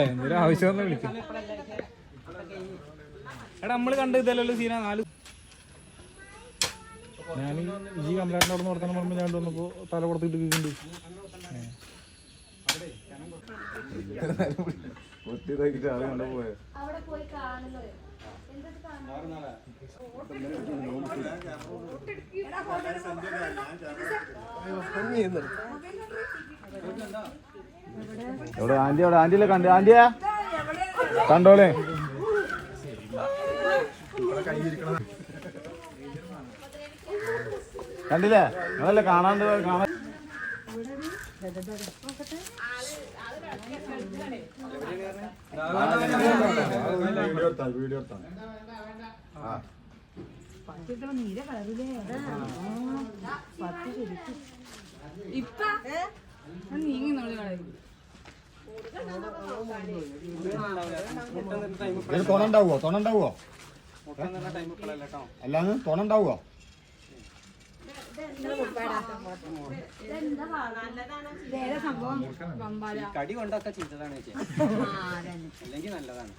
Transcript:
എന്തൊരു ആവശ്യം വിളിക്കും. എടാ നമ്മള് കണ്ട ഇതല്ലല്ലോ സീന 4. ഞാൻ ഈ കംപ്ലൈന്റ് അവിടെ നടത്തണം പറയുമ്പോൾ ഞാൻ വന്നപ്പോ തല കൊടുത്തിട്ട് കിട്ടുന്നുണ്ട്. എവിടെ ആന്റി? അവിടെ ആന്റിയിലെ കണ്ട് ആന്റിയാ കണ്ടോളേ. കണ്ടില്ലേ? അതല്ലേ കാണാണ്ട് കാണാൻ. വീഡിയോ തുണണ്ടാവോ? തുണണ്ടാവോ? അല്ലാന്ന് തുണണ്ടാവോ? കടി കൊണ്ടൊക്കെ ചെയ്തതാണ് അല്ലെങ്കിൽ നല്ലതാണ്.